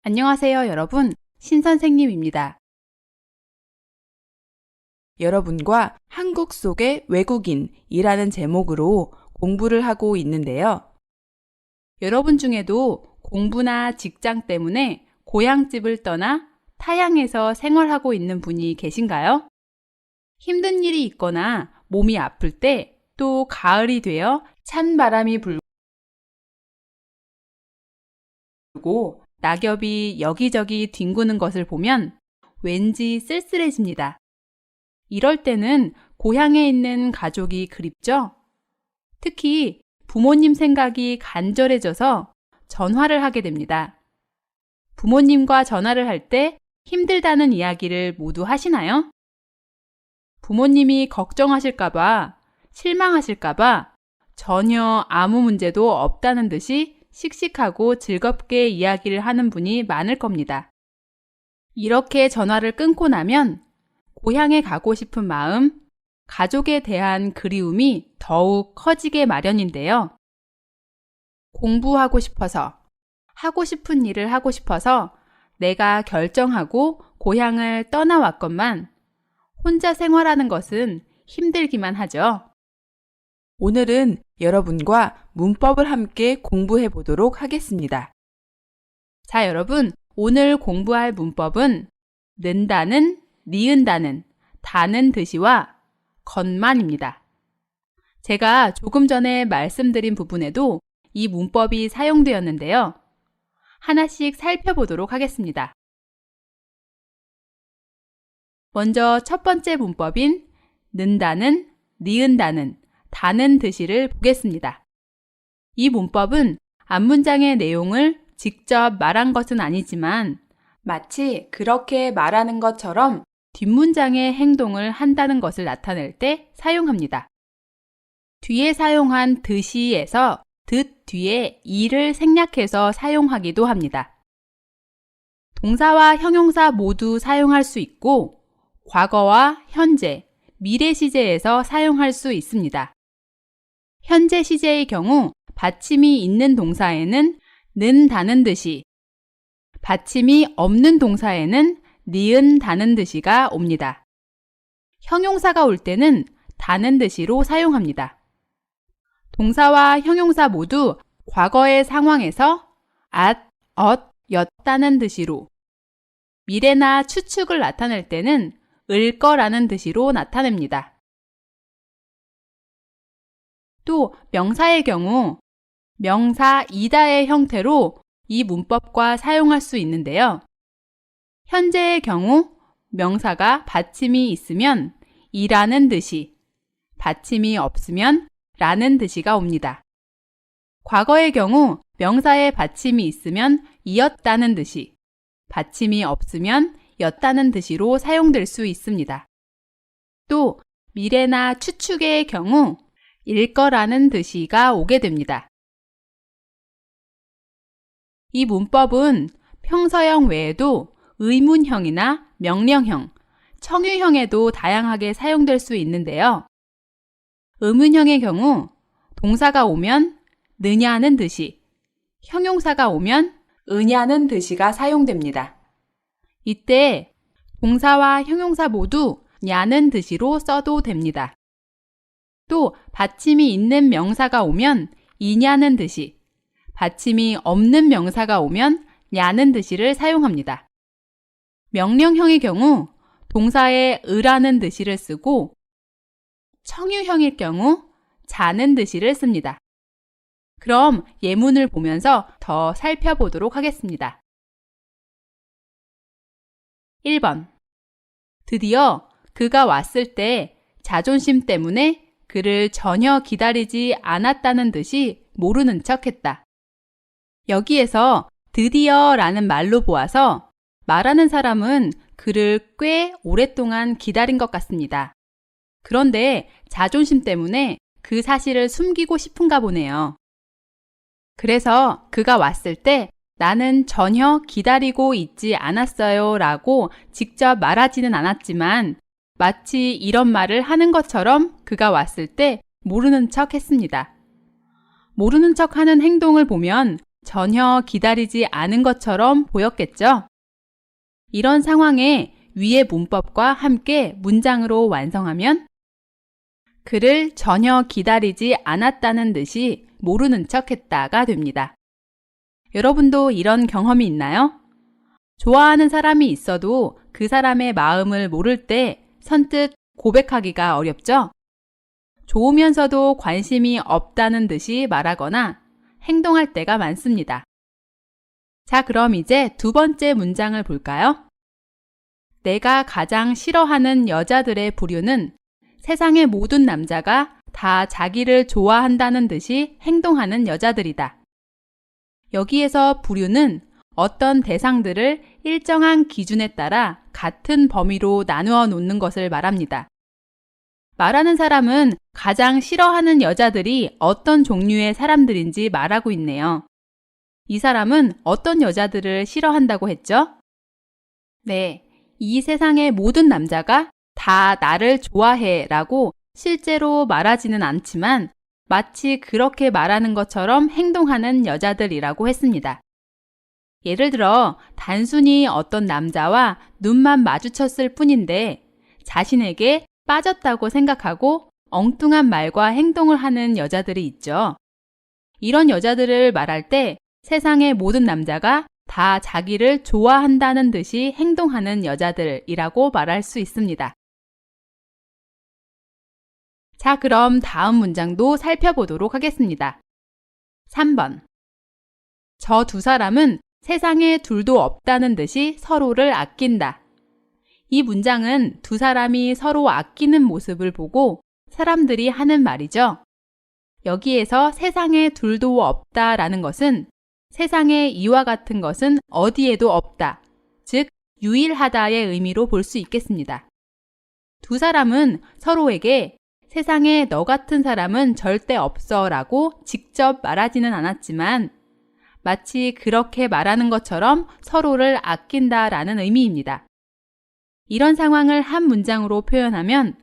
안녕하세요, 여러분. 신선생님입니다. 여러분과 한국 속의 외국인이라는 제목으로 공부를 하고 있는데요. 여러분 중에도 공부나 직장 때문에 고향집을 떠나 타향에서 생활하고 있는 분이 계신가요? 힘든 일이 있거나 몸이 아플 때 또 가을이 되어 찬 바람이 불고 낙엽이 여기저기 뒹구는 것을 보면 왠지 쓸쓸해집니다. 이럴 때는 고향에 있는 가족이 그립죠? 특히 부모님 생각이 간절해져서 전화를 하게 됩니다. 부모님과 전화를 할 때 힘들다는 이야기를 모두 하시나요? 부모님이 걱정하실까봐, 실망하실까봐 전혀 아무 문제도 없다는 듯이 씩씩하고 즐겁게 이야기를 하는 분이 많을 겁니다. 이렇게 전화를 끊고 나면 고향에 가고 싶은 마음, 가족에 대한 그리움이 더욱 커지게 마련인데요. 공부하고 싶어서, 하고 싶은 일을 하고 싶어서 내가 결정하고 고향을 떠나왔건만 혼자 생활하는 것은 힘들기만 하죠. 오늘은 여러분과 문법을 함께 공부해 보도록 하겠습니다. 자, 여러분, 오늘 공부할 문법은 는다는, 니은다는, 다는 듯이와 건만입니다. 제가 조금 전에 말씀드린 부분에도 이 문법이 사용되었는데요. 하나씩 살펴보도록 하겠습니다. 먼저 첫 번째 문법인 는다는, 니은다는, 다는 듯이를 보겠습니다. 이 문법은 앞문장의 내용을 직접 말한 것은 아니지만 마치 그렇게 말하는 것처럼 뒷문장의 행동을 한다는 것을 나타낼 때 사용합니다. 뒤에 사용한 듯이에서 듯 뒤에 이를 생략해서 사용하기도 합니다. 동사와 형용사 모두 사용할 수 있고 과거와 현재, 미래 시제에서 사용할 수 있습니다. 현재 시제의 경우 받침이 있는 동사에는 는 다는 듯이, 받침이 없는 동사에는 니은 다는 듯이가 옵니다. 형용사가 올 때는 다는 듯이로 사용합니다. 동사와 형용사 모두 과거의 상황에서 at, 였다는 듯이로, 미래나 추측을 나타낼 때는 을 거라는 듯이로 나타냅니다. 또 명사의 경우 명사 이다의 형태로 이 문법과 사용할 수 있는데요. 현재의 경우 명사가 받침이 있으면 이라는 듯이, 받침이 없으면 라는 듯이가 옵니다. 과거의 경우 명사에 받침이 있으면 이었다는 듯이, 받침이 없으면 였다는 듯이로 사용될 수 있습니다. 또 미래나 추측의 경우 일 거라는 듯이가 오게 됩니다. 이 문법은 평서형 외에도 의문형이나 명령형, 청유형에도 다양하게 사용될 수 있는데요. 의문형의 경우 동사가 오면 느냐는 듯이, 형용사가 오면 으냐는 듯이가 사용됩니다. 이때 동사와 형용사 모두 냐는 듯이로 써도 됩니다. 또 받침이 있는 명사가 오면 이냐는 듯이, 받침이 없는 명사가 오면 냐는 듯이를 사용합니다. 명령형의 경우 동사에 으라는 듯이를 쓰고 청유형일 경우 자는 듯이를 씁니다. 그럼 예문을 보면서 더 살펴보도록 하겠습니다. 1번. 드디어 그가 왔을 때 자존심 때문에 그를 전혀 기다리지 않았다는 듯이 모르는 척했다. 여기에서 드디어 라는 말로 보아서 말하는 사람은 그를 꽤 오랫동안 기다린 것 같습니다. 그런데 자존심 때문에 그 사실을 숨기고 싶은가 보네요. 그래서 그가 왔을 때 나는 전혀 기다리고 있지 않았어요 라고 직접 말하지는 않았지만 마치 이런 말을 하는 것처럼 그가 왔을 때 모르는 척 했습니다. 모르는 척 하는 행동을 보면 전혀 기다리지 않은 것처럼 보였겠죠? 이런 상황에 위의 문법과 함께 문장으로 완성하면 그를 전혀 기다리지 않았다는 듯이 모르는 척했다가 됩니다. 여러분도 이런 경험이 있나요? 좋아하는 사람이 있어도 그 사람의 마음을 모를 때 선뜻 고백하기가 어렵죠? 좋으면서도 관심이 없다는 듯이 말하거나 행동할 때가 많습니다. 자, 그럼 이제 두 번째 문장을 볼까요? 내가 가장 싫어하는 여자들의 부류는 세상의 모든 남자가 다 자기를 좋아한다는 듯이 행동하는 여자들이다. 여기에서 부류는 어떤 대상들을 일정한 기준에 따라 같은 범위로 나누어 놓는 것을 말합니다. 말하는 사람은 가장 싫어하는 여자들이 어떤 종류의 사람들인지 말하고 있네요. 이 사람은 어떤 여자들을 싫어한다고 했죠? 네, 이 세상의 모든 남자가 다 나를 좋아해 라고 실제로 말하지는 않지만 마치 그렇게 말하는 것처럼 행동하는 여자들이라고 했습니다. 예를 들어 단순히 어떤 남자와 눈만 마주쳤을 뿐인데 자신에게 빠졌다고 생각하고 엉뚱한 말과 행동을 하는 여자들이 있죠. 이런 여자들을 말할 때 세상의 모든 남자가 다 자기를 좋아한다는 듯이 행동하는 여자들이라고 말할 수 있습니다. 자, 그럼 다음 문장도 살펴보도록 하겠습니다. 3번. 저 두 사람은 세상에 둘도 없다는 듯이 서로를 아낀다. 이 문장은 두 사람이 서로 아끼는 모습을 보고 사람들이 하는 말이죠. 여기에서 세상에 둘도 없다라는 것은 세상에 이와 같은 것은 어디에도 없다, 즉 유일하다의 의미로 볼 수 있겠습니다. 두 사람은 서로에게 세상에 너 같은 사람은 절대 없어 라고 직접 말하지는 않았지만 마치 그렇게 말하는 것처럼 서로를 아낀다라는 의미입니다. 이런 상황을 한 문장으로 표현하면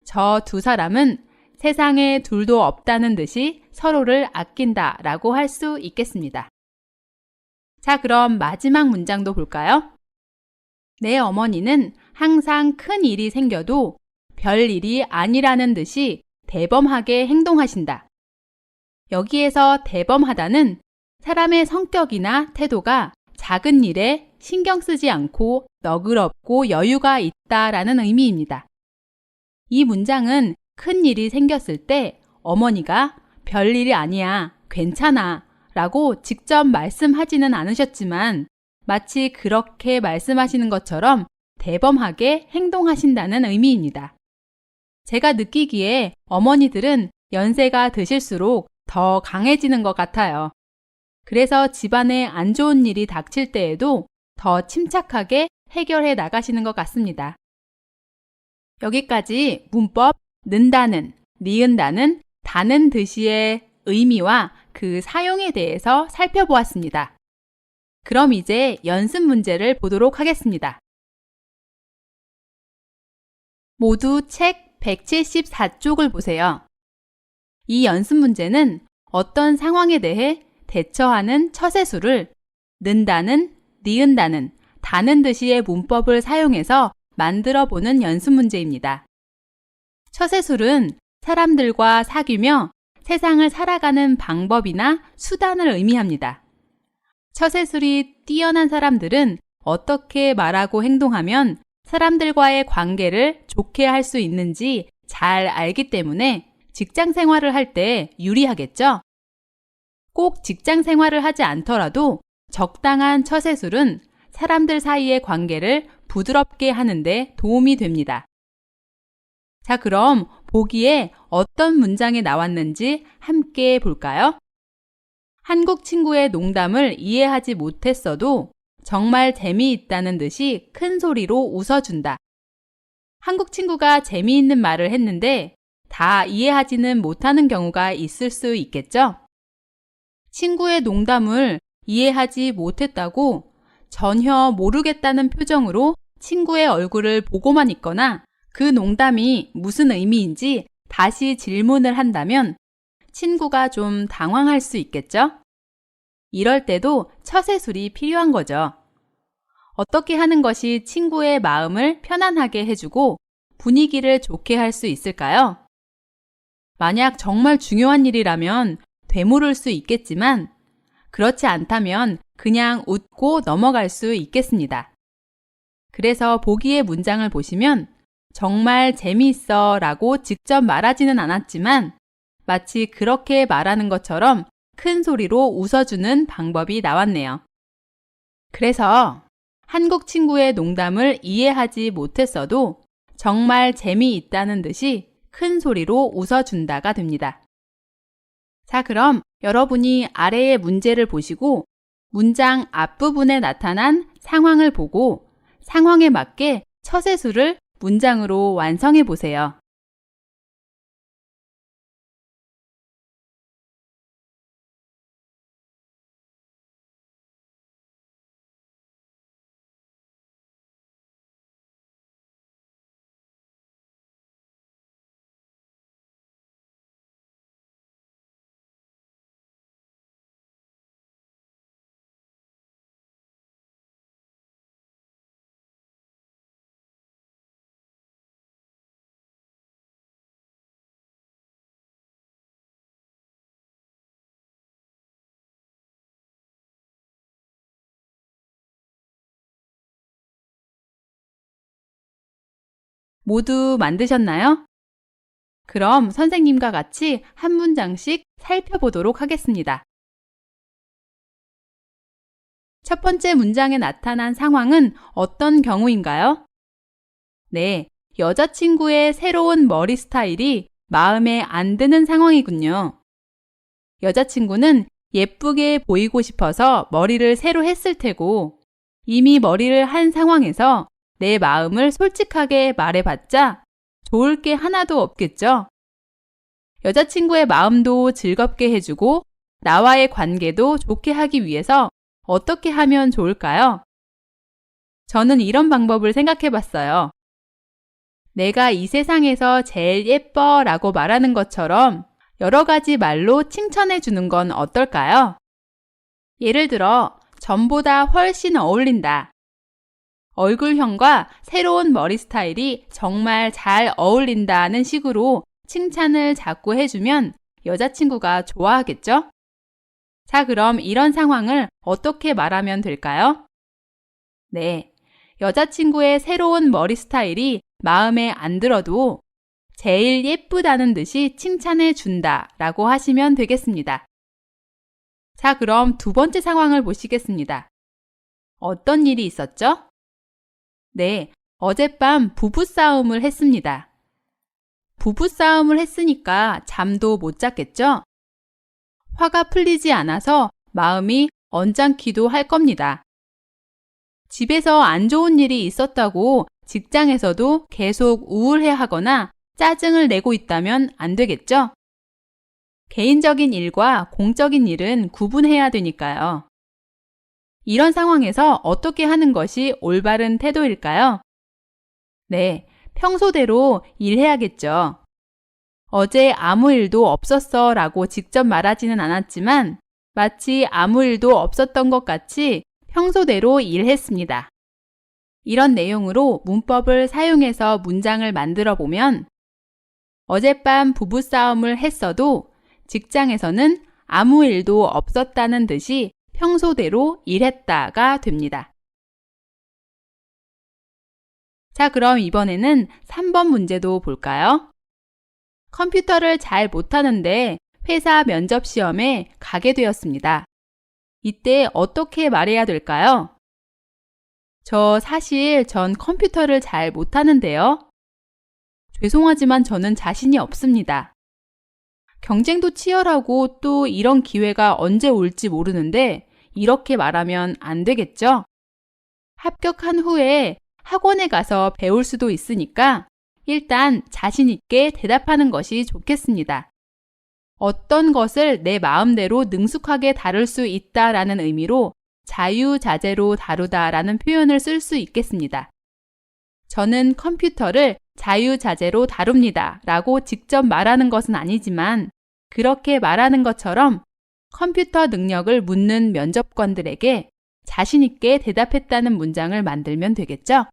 저 두 사람은 세상에 둘도 없다는 듯이 서로를 아낀다라고 할 수 있겠습니다. 자, 그럼 마지막 문장도 볼까요? 내 어머니는 항상 큰 일이 생겨도 별 일이 아니라는 듯이 대범하게 행동하신다. 여기에서 대범하다는 사람의 성격이나 태도가 작은 일에 신경 쓰지 않고 너그럽고 여유가 있다라는 의미입니다. 이 문장은 큰 일이 생겼을 때 어머니가 별일이 아니야, 괜찮아 라고 직접 말씀하지는 않으셨지만 마치 그렇게 말씀하시는 것처럼 대범하게 행동하신다는 의미입니다. 제가 느끼기에 어머니들은 연세가 드실수록 더 강해지는 것 같아요. 그래서 집안에 안 좋은 일이 닥칠 때에도 더 침착하게 해결해 나가시는 것 같습니다. 여기까지 문법 는다는, 니은다는, 다는 듯이의 의미와 그 사용에 대해서 살펴보았습니다. 그럼 이제 연습 문제를 보도록 하겠습니다. 모두 책 174쪽을 보세요. 이 연습 문제는 어떤 상황에 대해 대처하는 처세술을 는다는, 니은다는, 다는 듯이의 문법을 사용해서 만들어 보는 연습 문제입니다. 처세술은 사람들과 사귀며 세상을 살아가는 방법이나 수단을 의미합니다. 처세술이 뛰어난 사람들은 어떻게 말하고 행동하면 사람들과의 관계를 좋게 할 수 있는지 잘 알기 때문에 직장 생활을 할 때 유리하겠죠? 꼭 직장 생활을 하지 않더라도 적당한 처세술은 사람들 사이의 관계를 부드럽게 하는데 도움이 됩니다. 자, 그럼 보기에 어떤 문장이 나왔는지 함께 볼까요? 한국 친구의 농담을 이해하지 못했어도 정말 재미있다는 듯이 큰 소리로 웃어준다. 한국 친구가 재미있는 말을 했는데 다 이해하지는 못하는 경우가 있을 수 있겠죠? 친구의 농담을 이해하지 못했다고 전혀 모르겠다는 표정으로 친구의 얼굴을 보고만 있거나 그 농담이 무슨 의미인지 다시 질문을 한다면 친구가 좀 당황할 수 있겠죠? 이럴 때도 처세술이 필요한 거죠. 어떻게 하는 것이 친구의 마음을 편안하게 해주고 분위기를 좋게 할 수 있을까요? 만약 정말 중요한 일이라면 되물을 수 있겠지만 그렇지 않다면 그냥 웃고 넘어갈 수 있겠습니다. 그래서 보기의 문장을 보시면 정말 재미있어 라고 직접 말하지는 않았지만 마치 그렇게 말하는 것처럼 큰 소리로 웃어주는 방법이 나왔네요. 그래서 한국 친구의 농담을 이해하지 못했어도 정말 재미있다는 듯이 큰 소리로 웃어준다가 됩니다. 자, 그럼 여러분이 아래의 문제를 보시고 문장 앞부분에 나타난 상황을 보고 상황에 맞게 처세술을 문장으로 완성해 보세요. 모두 만드셨나요? 그럼 선생님과 같이 한 문장씩 살펴보도록 하겠습니다. 첫 번째 문장에 나타난 상황은 어떤 경우인가요? 네, 여자친구의 새로운 머리 스타일이 마음에 안 드는 상황이군요. 여자친구는 예쁘게 보이고 싶어서 머리를 새로 했을 테고 이미 머리를 한 상황에서 내 마음을 솔직하게 말해봤자 좋을 게 하나도 없겠죠? 여자친구의 마음도 즐겁게 해주고 나와의 관계도 좋게 하기 위해서 어떻게 하면 좋을까요? 저는 이런 방법을 생각해 봤어요. 내가 이 세상에서 제일 예뻐 라고 말하는 것처럼 여러 가지 말로 칭찬해 주는 건 어떨까요? 예를 들어, 전보다 훨씬 어울린다. 얼굴형과 새로운 머리 스타일이 정말 잘 어울린다는 식으로 칭찬을 자꾸 해주면 여자친구가 좋아하겠죠? 자, 그럼 이런 상황을 어떻게 말하면 될까요? 네, 여자친구의 새로운 머리 스타일이 마음에 안 들어도 제일 예쁘다는 듯이 칭찬해 준다 라고 하시면 되겠습니다. 자, 그럼 두 번째 상황을 보시겠습니다. 어떤 일이 있었죠? 네, 어젯밤 부부싸움을 했습니다. 부부싸움을 했으니까 잠도 못 잤겠죠? 화가 풀리지 않아서 마음이 언짢기도 할 겁니다. 집에서 안 좋은 일이 있었다고 직장에서도 계속 우울해하거나 짜증을 내고 있다면 안 되겠죠? 개인적인 일과 공적인 일은 구분해야 되니까요. 이런 상황에서 어떻게 하는 것이 올바른 태도일까요? 네, 평소대로 일해야겠죠. 어제 아무 일도 없었어 라고 직접 말하지는 않았지만 마치 아무 일도 없었던 것 같이 평소대로 일했습니다. 이런 내용으로 문법을 사용해서 문장을 만들어 보면 어젯밤 부부싸움을 했어도 직장에서는 아무 일도 없었다는 듯이 평소대로 일했다가 됩니다. 자, 그럼 이번에는 3번 문제도 볼까요? 컴퓨터를 잘 못하는데 회사 면접 시험에 가게 되었습니다. 이때 어떻게 말해야 될까요? 사실 전 컴퓨터를 잘 못하는데요. 죄송하지만 저는 자신이 없습니다. 경쟁도 치열하고 또 이런 기회가 언제 올지 모르는데 이렇게 말하면 안 되겠죠? 합격한 후에 학원에 가서 배울 수도 있으니까 일단 자신 있게 대답하는 것이 좋겠습니다. 어떤 것을 내 마음대로 능숙하게 다룰 수 있다라는 의미로 자유자재로 다루다라는 표현을 쓸 수 있겠습니다. 저는 컴퓨터를 자유자재로 다룹니다 라고 직접 말하는 것은 아니지만 그렇게 말하는 것처럼 컴퓨터 능력을 묻는 면접관들에게 자신있게 대답했다는 문장을 만들면 되겠죠?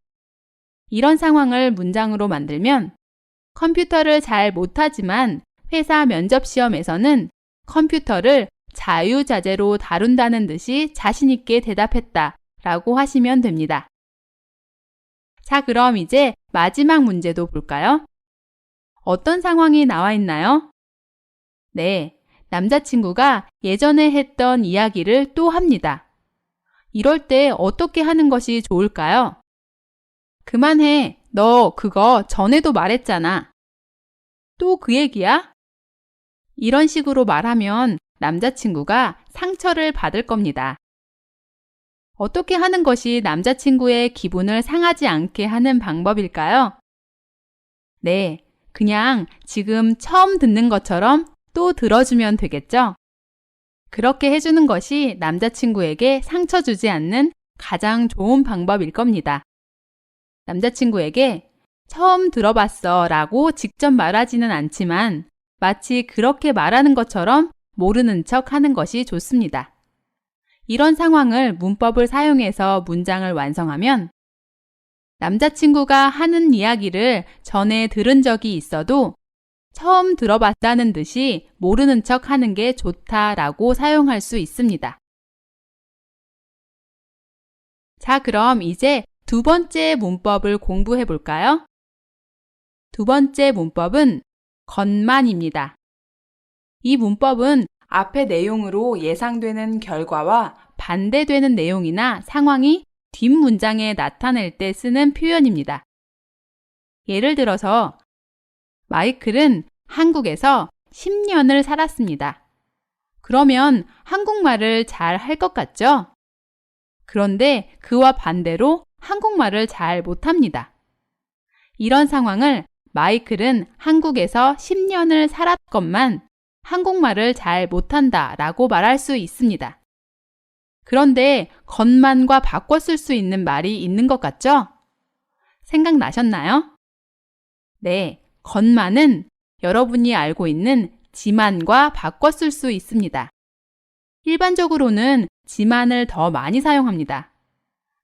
이런 상황을 문장으로 만들면 컴퓨터를 잘 못하지만 회사 면접 시험에서는 컴퓨터를 자유자재로 다룬다는 듯이 자신있게 대답했다 라고 하시면 됩니다. 자, 그럼 이제 마지막 문제도 볼까요? 어떤 상황이 나와 있나요? 네, 남자친구가 예전에 했던 이야기를 또 합니다. 이럴 때 어떻게 하는 것이 좋을까요? 그만해. 너 그거 전에도 말했잖아. 또 그 얘기야? 이런 식으로 말하면 남자친구가 상처를 받을 겁니다. 어떻게 하는 것이 남자친구의 기분을 상하지 않게 하는 방법일까요? 네, 그냥 지금 처음 듣는 것처럼 또 들어주면 되겠죠? 그렇게 해주는 것이 남자친구에게 상처 주지 않는 가장 좋은 방법일 겁니다. 남자친구에게 처음 들어봤어 라고 직접 말하지는 않지만 마치 그렇게 말하는 것처럼 모르는 척 하는 것이 좋습니다. 이런 상황을 문법을 사용해서 문장을 완성하면 남자친구가 하는 이야기를 전에 들은 적이 있어도 처음 들어봤다는 듯이 모르는 척 하는 게 좋다라고 사용할 수 있습니다. 자, 그럼 이제 두 번째 문법을 공부해 볼까요? 두 번째 문법은 건만입니다. 이 문법은 앞의 내용으로 예상되는 결과와 반대되는 내용이나 상황이 뒷문장에 나타낼 때 쓰는 표현입니다. 예를 들어서 마이클은 한국에서 10년을 살았습니다. 그러면 한국말을 잘 할 것 같죠? 그런데 그와 반대로 한국말을 잘 못합니다. 이런 상황을 마이클은 한국에서 10년을 살았건만 한국말을 잘 못한다 라고 말할 수 있습니다. 그런데 건만과 바꿔 쓸 수 있는 말이 있는 것 같죠? 생각나셨나요? 네, 건만은 여러분이 알고 있는 지만과 바꿔 쓸 수 있습니다. 일반적으로는 지만을 더 많이 사용합니다.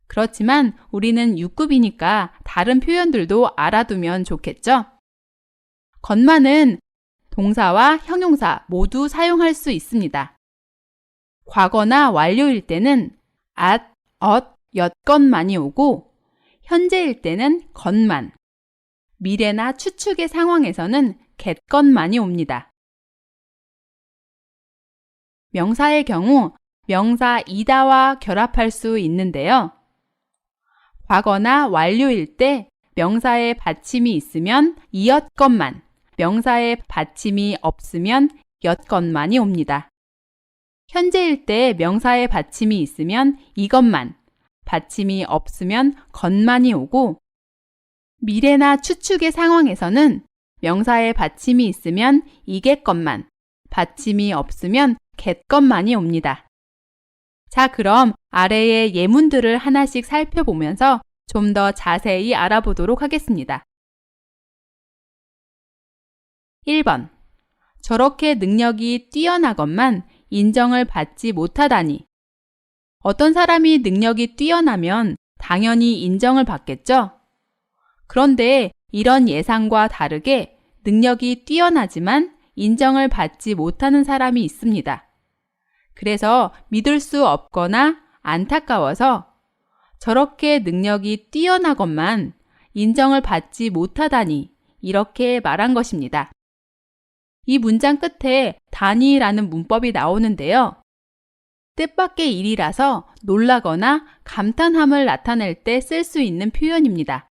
그렇지만 우리는 6급이니까 다른 표현들도 알아두면 좋겠죠? 건만은 동사와 형용사 모두 사용할 수 있습니다. 과거나 완료일 때는 at, 였건만이 오고 현재일 때는 건만, 미래나 추측의 상황에서는 get건만이 옵니다. 명사의 경우 명사 이다와 결합할 수 있는데요. 과거나 완료일 때 명사의 받침이 있으면 이었건만, 명사의 받침이 없으면 였건만이 옵니다. 현재일 때 명사의 받침이 있으면 이것만, 받침이 없으면 건만이 오고 미래나 추측의 상황에서는 명사의 받침이 있으면 이겠건만, 받침이 없으면 get건만이 옵니다. 자, 그럼 아래의 예문들을 하나씩 살펴보면서 좀 더 자세히 알아보도록 하겠습니다. 1번. 저렇게 능력이 뛰어나건만 인정을 받지 못하다니. 어떤 사람이 능력이 뛰어나면 당연히 인정을 받겠죠? 그런데 이런 예상과 다르게 능력이 뛰어나지만 인정을 받지 못하는 사람이 있습니다. 그래서 믿을 수 없거나 안타까워서 저렇게 능력이 뛰어나건만 인정을 받지 못하다니 이렇게 말한 것입니다. 이 문장 끝에 다니라는 문법이 나오는데요. 뜻밖의 일이라서 놀라거나 감탄함을 나타낼 때 쓸 수 있는 표현입니다.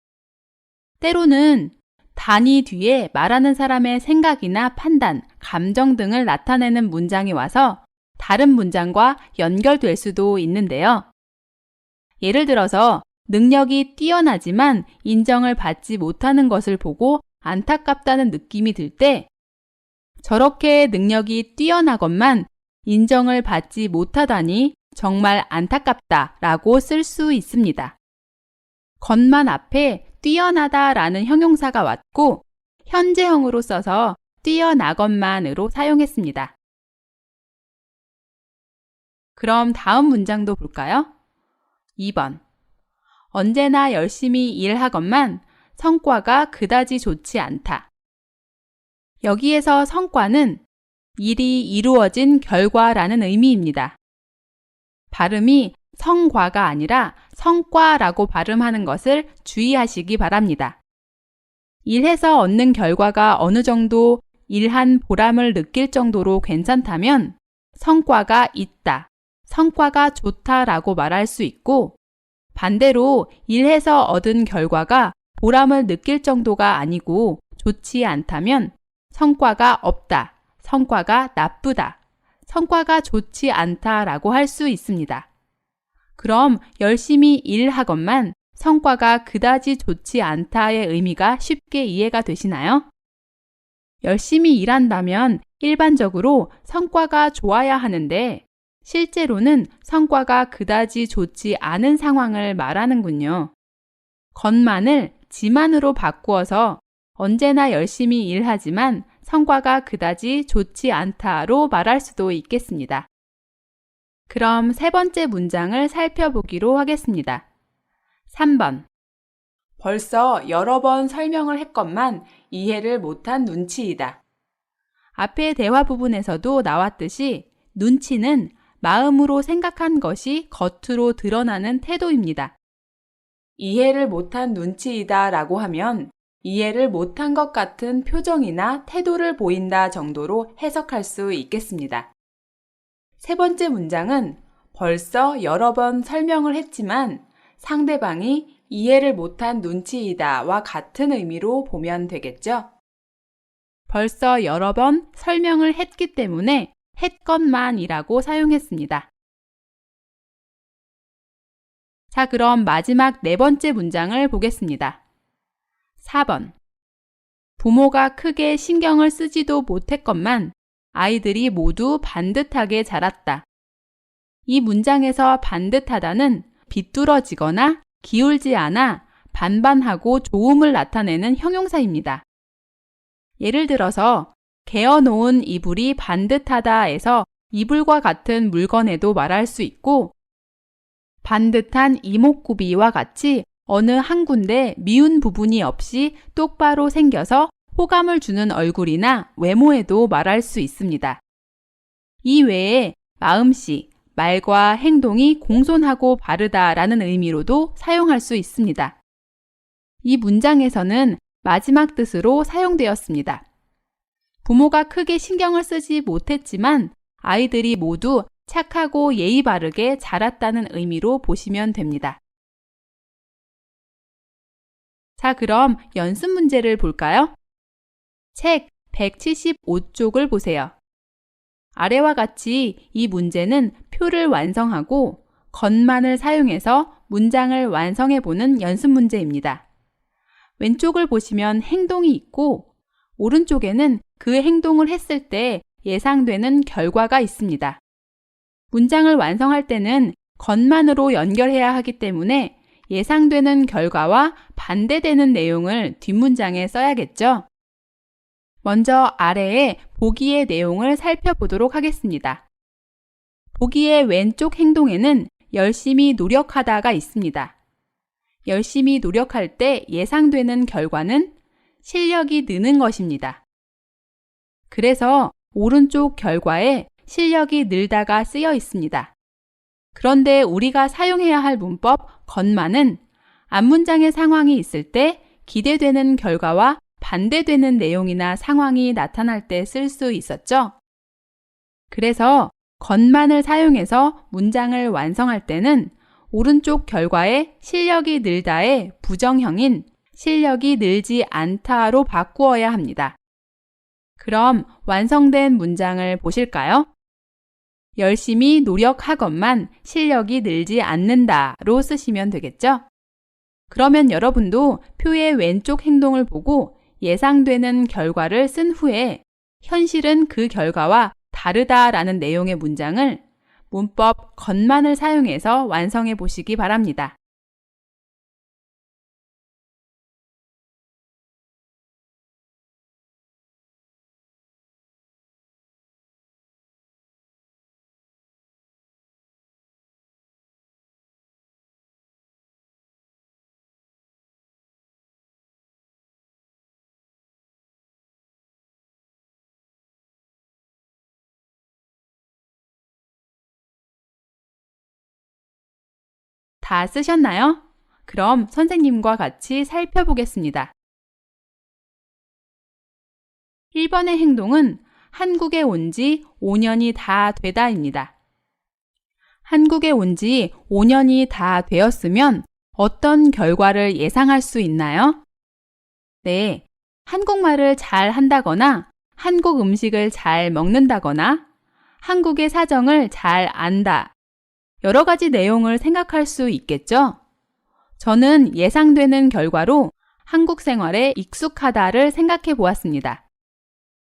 때로는 다니 뒤에 말하는 사람의 생각이나 판단, 감정 등을 나타내는 문장이 와서 다른 문장과 연결될 수도 있는데요. 예를 들어서 능력이 뛰어나지만 인정을 받지 못하는 것을 보고 안타깝다는 느낌이 들 때 저렇게 능력이 뛰어나건만 인정을 받지 못하다니 정말 안타깝다 라고 쓸 수 있습니다. 건만 앞에 뛰어나다라는 형용사가 왔고 현재형으로 써서 뛰어나건만으로 사용했습니다. 그럼 다음 문장도 볼까요? 2번. 언제나 열심히 일하건만 성과가 그다지 좋지 않다. 여기에서 성과는 일이 이루어진 결과라는 의미입니다. 발음이 성과가 아니라 성과라고 발음하는 것을 주의하시기 바랍니다. 일해서 얻는 결과가 어느 정도 일한 보람을 느낄 정도로 괜찮다면 성과가 있다, 성과가 좋다라고 말할 수 있고, 반대로 일해서 얻은 결과가 보람을 느낄 정도가 아니고 좋지 않다면 성과가 없다, 성과가 나쁘다, 성과가 좋지 않다라고 할 수 있습니다. 그럼 열심히 일하건만 성과가 그다지 좋지 않다의 의미가 쉽게 이해가 되시나요? 열심히 일한다면 일반적으로 성과가 좋아야 하는데 실제로는 성과가 그다지 좋지 않은 상황을 말하는군요. 건만을 지만으로 바꾸어서 언제나 열심히 일하지만 성과가 그다지 좋지 않다로 말할 수도 있겠습니다. 그럼 세 번째 문장을 살펴보기로 하겠습니다. 3번. 벌써 여러 번 설명을 했건만 이해를 못한 눈치이다. 앞의 대화 부분에서도 나왔듯이 눈치는 마음으로 생각한 것이 겉으로 드러나는 태도입니다. 이해를 못한 눈치이다 라고 하면 이해를 못한 것 같은 표정이나 태도를 보인다 정도로 해석할 수 있겠습니다. 세 번째 문장은 벌써 여러 번 설명을 했지만 상대방이 이해를 못한 눈치이다와 같은 의미로 보면 되겠죠? 벌써 여러 번 설명을 했기 때문에 했건만이라고 사용했습니다. 자, 그럼 마지막 네 번째 문장을 보겠습니다. 4번. 부모가 크게 신경을 쓰지도 못했건만 아이들이 모두 반듯하게 자랐다. 이 문장에서 반듯하다는 비뚤어지거나 기울지 않아 반반하고 조음을 나타내는 형용사입니다. 예를 들어서 개어놓은 이불이 반듯하다에서 이불과 같은 물건에도 말할 수 있고, 반듯한 이목구비와 같이 어느 한 군데 미운 부분이 없이 똑바로 생겨서 호감을 주는 얼굴이나 외모에도 말할 수 있습니다. 이 외에 마음씨, 말과 행동이 공손하고 바르다라는 의미로도 사용할 수 있습니다. 이 문장에서는 마지막 뜻으로 사용되었습니다. 부모가 크게 신경을 쓰지 못했지만 아이들이 모두 착하고 예의 바르게 자랐다는 의미로 보시면 됩니다. 자, 그럼 연습 문제를 볼까요? 책 175쪽을 보세요. 아래와 같이 이 문제는 표를 완성하고 건만을 사용해서 문장을 완성해 보는 연습 문제입니다. 왼쪽을 보시면 행동이 있고 오른쪽에는 그 행동을 했을 때 예상되는 결과가 있습니다. 문장을 완성할 때는 건만으로 연결해야 하기 때문에 예상되는 결과와 반대되는 내용을 뒷문장에 써야겠죠? 먼저 아래에 보기의 내용을 살펴보도록 하겠습니다. 보기의 왼쪽 행동에는 열심히 노력하다가 있습니다. 열심히 노력할 때 예상되는 결과는 실력이 느는 것입니다. 그래서 오른쪽 결과에 실력이 늘다가 쓰여 있습니다. 그런데 우리가 사용해야 할 문법 건만은 앞문장의 상황이 있을 때 기대되는 결과와 반대되는 내용이나 상황이 나타날 때 쓸 수 있었죠? 그래서 건만을 사용해서 문장을 완성할 때는 오른쪽 결과에 실력이 늘다의 부정형인 실력이 늘지 않다로 바꾸어야 합니다. 그럼 완성된 문장을 보실까요? 열심히 노력하건만 실력이 늘지 않는다로 쓰시면 되겠죠? 그러면 여러분도 표의 왼쪽 행동을 보고 예상되는 결과를 쓴 후에 현실은 그 결과와 다르다라는 내용의 문장을 문법 건만을 사용해서 완성해 보시기 바랍니다. 다 쓰셨나요? 그럼 선생님과 같이 살펴보겠습니다. 1번의 행동은 한국에 온 지 5년이 다 되다입니다. 한국에 온 지 5년이 다 되었으면 어떤 결과를 예상할 수 있나요? 네, 한국말을 잘 한다거나 한국 음식을 잘 먹는다거나 한국의 사정을 잘 안다. 여러 가지 내용을 생각할 수 있겠죠? 저는 예상되는 결과로 한국 생활에 익숙하다를 생각해 보았습니다.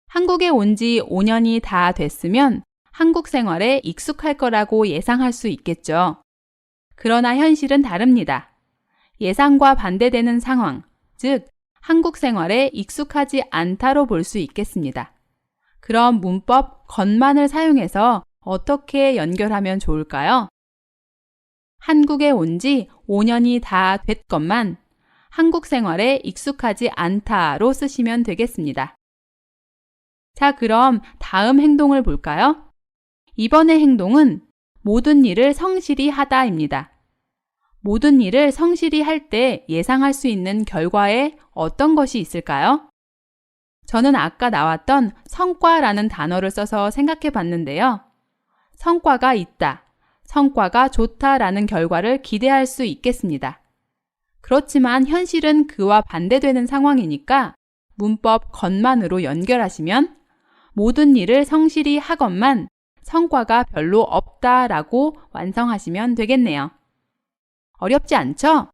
한국에 온 지 5년이 다 됐으면 한국 생활에 익숙할 거라고 예상할 수 있겠죠. 그러나 현실은 다릅니다. 예상과 반대되는 상황, 즉 한국 생활에 익숙하지 않다로 볼 수 있겠습니다. 그럼 문법 건만을 사용해서 어떻게 연결하면 좋을까요? 한국에 온 지 5년이 다 됐건만 한국 생활에 익숙하지 않다로 쓰시면 되겠습니다. 자, 그럼 다음 행동을 볼까요? 이번의 행동은 모든 일을 성실히 하다입니다. 모든 일을 성실히 할 때 예상할 수 있는 결과에 어떤 것이 있을까요? 저는 아까 나왔던 성과라는 단어를 써서 생각해 봤는데요. 성과가 있다, 성과가 좋다라는 결과를 기대할 수 있겠습니다. 그렇지만 현실은 그와 반대되는 상황이니까 문법 건만으로 연결하시면 모든 일을 성실히 하건만 성과가 별로 없다라고 완성하시면 되겠네요. 어렵지 않죠?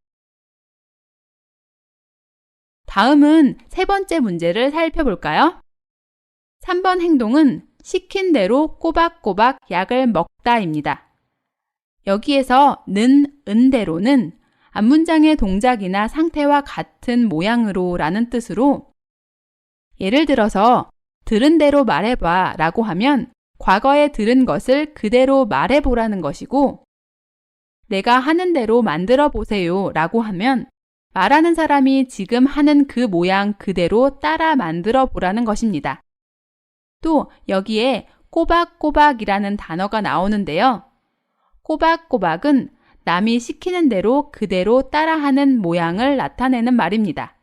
다음은 세 번째 문제를 살펴볼까요? 3번 행동은 시킨 대로 꼬박꼬박 약을 먹다입니다. 여기에서 은대로는 앞문장의 동작이나 상태와 같은 모양으로 라는 뜻으로 예를 들어서 들은 대로 말해봐 라고 하면 과거에 들은 것을 그대로 말해보라는 것이고 내가 하는 대로 만들어 보세요 라고 하면 말하는 사람이 지금 하는 그 모양 그대로 따라 만들어 보라는 것입니다. 또 여기에 꼬박꼬박이라는 단어가 나오는데요. 꼬박꼬박은 남이 시키는 대로 그대로 따라하는 모양을 나타내는 말입니다.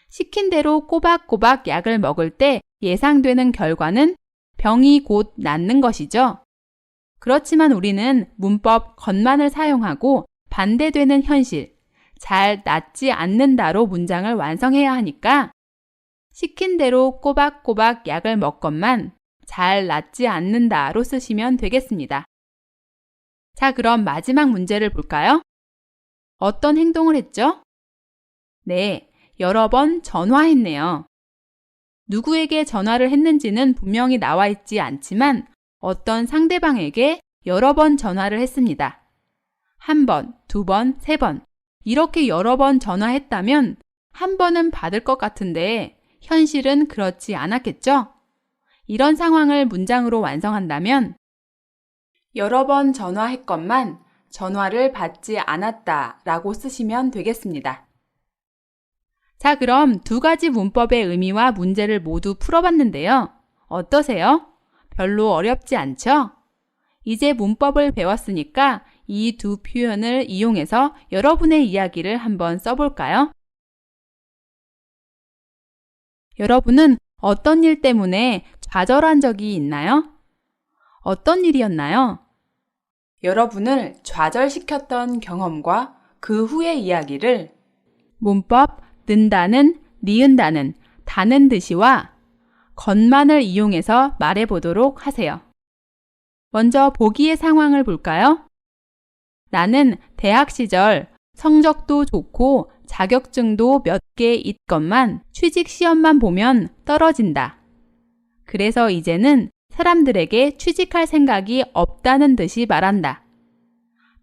시킨 대로 꼬박꼬박 약을 먹을 때 예상되는 결과는 병이 곧 낫는 것이죠. 그렇지만 우리는 문법 건만을 사용하고 반대되는 현실, 잘 낫지 않는다로 문장을 완성해야 하니까 시킨 대로 꼬박꼬박 약을 먹건만 잘 낫지 않는다로 쓰시면 되겠습니다. 자, 그럼 마지막 문제를 볼까요? 어떤 행동을 했죠? 네, 여러 번 전화했네요. 누구에게 전화를 했는지는 분명히 나와 있지 않지만 어떤 상대방에게 여러 번 전화를 했습니다. 한 번, 두 번, 세 번. 이렇게 여러 번 전화했다면 한 번은 받을 것 같은데 현실은 그렇지 않았겠죠? 이런 상황을 문장으로 완성한다면 여러 번 전화했건만 전화를 받지 않았다 라고 쓰시면 되겠습니다. 자, 그럼 두 가지 문법의 의미와 문제를 모두 풀어봤는데요. 어떠세요? 별로 어렵지 않죠? 이제 문법을 배웠으니까 이 두 표현을 이용해서 여러분의 이야기를 한번 써볼까요? 여러분은 어떤 일 때문에 좌절한 적이 있나요? 어떤 일이었나요? 여러분을 좌절시켰던 경험과 그 후의 이야기를 문법 는다는, 니은다는, 다는 듯이와 건만을 이용해서 말해보도록 하세요. 먼저 보기의 상황을 볼까요? 나는 대학 시절 성적도 좋고 자격증도 몇 개 있건만 취직 시험만 보면 떨어진다. 그래서 이제는 사람들에게 취직할 생각이 없다는 듯이 말한다.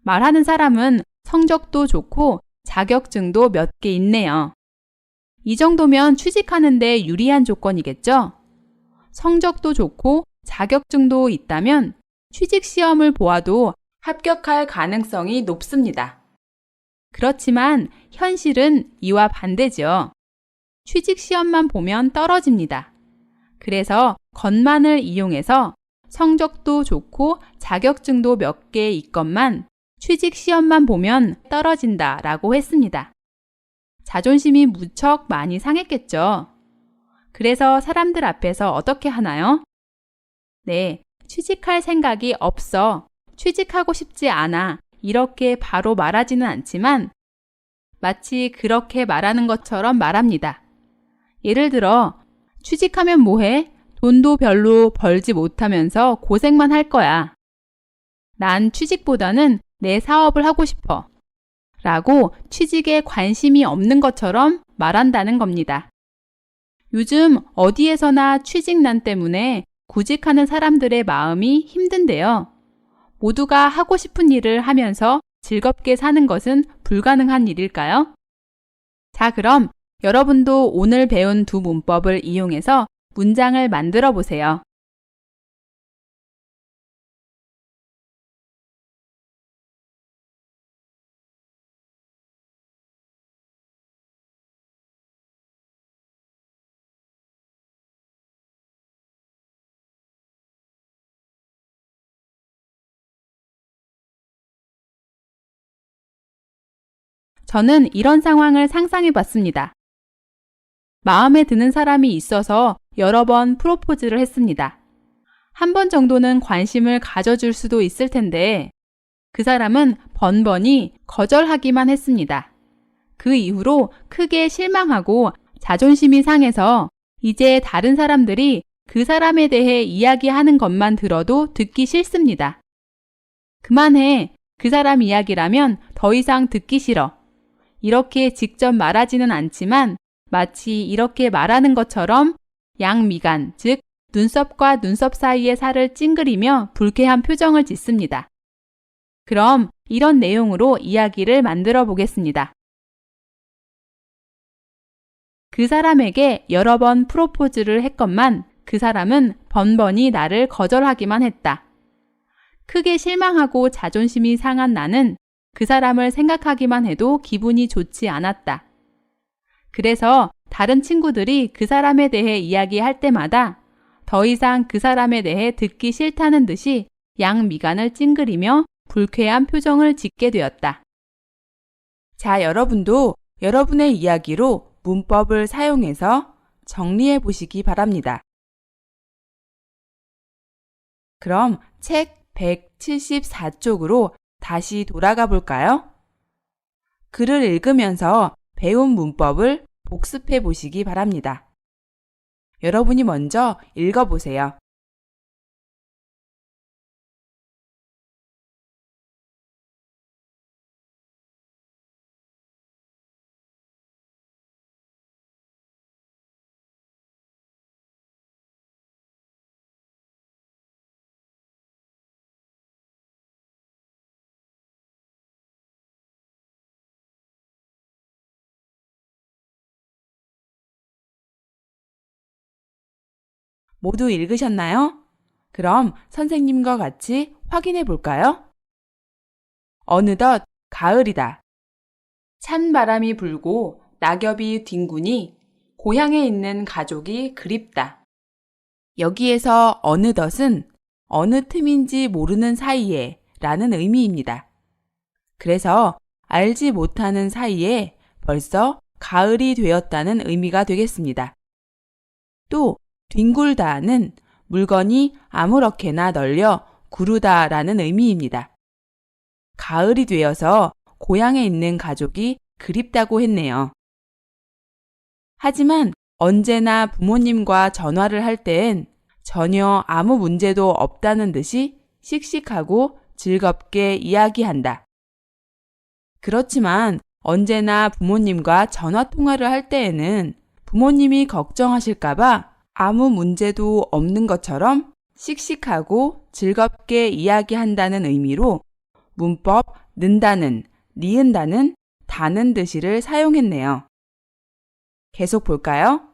말하는 사람은 성적도 좋고 자격증도 몇 개 있네요. 이 정도면 취직하는데 유리한 조건이겠죠? 성적도 좋고 자격증도 있다면 취직 시험을 보아도 합격할 가능성이 높습니다. 그렇지만 현실은 이와 반대죠. 취직 시험만 보면 떨어집니다. 그래서 건만을 이용해서 성적도 좋고 자격증도 몇 개 있건만 취직 시험만 보면 떨어진다 라고 했습니다. 자존심이 무척 많이 상했겠죠. 그래서 사람들 앞에서 어떻게 하나요? 네, 취직할 생각이 없어, 취직하고 싶지 않아 이렇게 바로 말하지는 않지만 마치 그렇게 말하는 것처럼 말합니다. 예를 들어, 취직하면 뭐해? 돈도 별로 벌지 못하면서 고생만 할 거야. 난 취직보다는 내 사업을 하고 싶어. 라고 취직에 관심이 없는 것처럼 말한다는 겁니다. 요즘 어디에서나 취직난 때문에 구직하는 사람들의 마음이 힘든데요. 모두가 하고 싶은 일을 하면서 즐겁게 사는 것은 불가능한 일일까요? 자, 그럼 여러분도 오늘 배운 두 문법을 이용해서 문장을 만들어 보세요. 저는 이런 상황을 상상해 봤습니다. 마음에 드는 사람이 있어서 여러 번 프로포즈를 했습니다. 한 번 정도는 관심을 가져줄 수도 있을 텐데 그 사람은 번번이 거절하기만 했습니다. 그 이후로 크게 실망하고 자존심이 상해서 이제 다른 사람들이 그 사람에 대해 이야기하는 것만 들어도 듣기 싫습니다. 그만해. 그 사람 이야기라면 더 이상 듣기 싫어. 이렇게 직접 말하지는 않지만 마치 이렇게 말하는 것처럼 양미간, 즉 눈썹과 눈썹 사이의 살을 찡그리며 불쾌한 표정을 짓습니다. 그럼 이런 내용으로 이야기를 만들어 보겠습니다. 그 사람에게 여러 번 프로포즈를 했건만 그 사람은 번번이 나를 거절하기만 했다. 크게 실망하고 자존심이 상한 나는 그 사람을 생각하기만 해도 기분이 좋지 않았다. 그래서 다른 친구들이 그 사람에 대해 이야기할 때마다 더 이상 그 사람에 대해 듣기 싫다는 듯이 양미간을 찡그리며 불쾌한 표정을 짓게 되었다. 자, 여러분도 여러분의 이야기로 문법을 사용해서 정리해 보시기 바랍니다. 그럼 책 174쪽으로 다시 돌아가 볼까요? 글을 읽으면서 배운 문법을 복습해 보시기 바랍니다. 여러분이 먼저 읽어보세요. 모두 읽으셨나요? 그럼 선생님과 같이 확인해 볼까요? 어느덧 가을이다. 찬 바람이 불고 낙엽이 뒹구니 고향에 있는 가족이 그립다. 여기에서 어느덧은 어느 틈인지 모르는 사이에 라는 의미입니다. 그래서 알지 못하는 사이에 벌써 가을이 되었다는 의미가 되겠습니다. 또 뒹굴다는 물건이 아무렇게나 널려 구르다라는 의미입니다. 가을이 되어서 고향에 있는 가족이 그립다고 했네요. 하지만 언제나 부모님과 전화를 할 때엔 전혀 아무 문제도 없다는 듯이 씩씩하고 즐겁게 이야기한다. 그렇지만 언제나 부모님과 전화 통화를 할 때에는 부모님이 걱정하실까봐 아무 문제도 없는 것처럼 씩씩하고 즐겁게 이야기한다는 의미로 문법 는다는, 니은다는, 다는 듯이를 사용했네요. 계속 볼까요?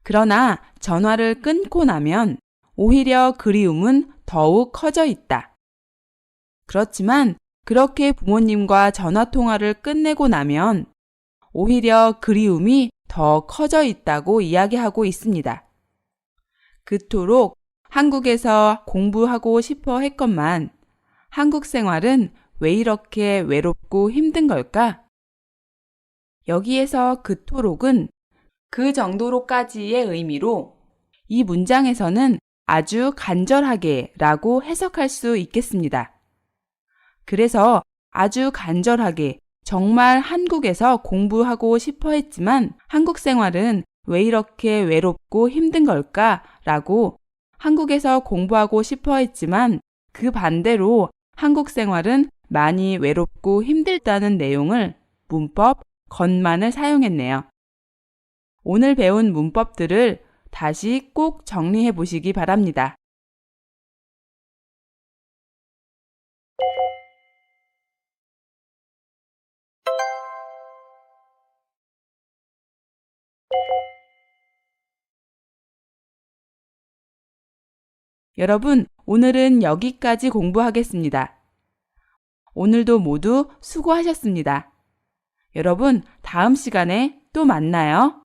그러나 전화를 끊고 나면 오히려 그리움은 더욱 커져 있다. 그렇지만 그렇게 부모님과 전화통화를 끝내고 나면 오히려 그리움이 더 커져 있다고 이야기하고 있습니다. 그토록 한국에서 공부하고 싶어 했건만 한국 생활은 왜 이렇게 외롭고 힘든 걸까? 여기에서 그토록은 그 정도로까지의 의미로 이 문장에서는 아주 간절하게 라고 해석할 수 있겠습니다. 그래서 아주 간절하게 정말 한국에서 공부하고 싶어 했지만 한국 생활은 왜 이렇게 외롭고 힘든 걸까? 라고 한국에서 공부하고 싶어 했지만 그 반대로 한국 생활은 많이 외롭고 힘들다는 내용을 문법 건만을 사용했네요. 오늘 배운 문법들을 다시 꼭 정리해 보시기 바랍니다. 여러분, 오늘은 여기까지 공부하겠습니다. 오늘도 모두 수고하셨습니다. 여러분, 다음 시간에 또 만나요.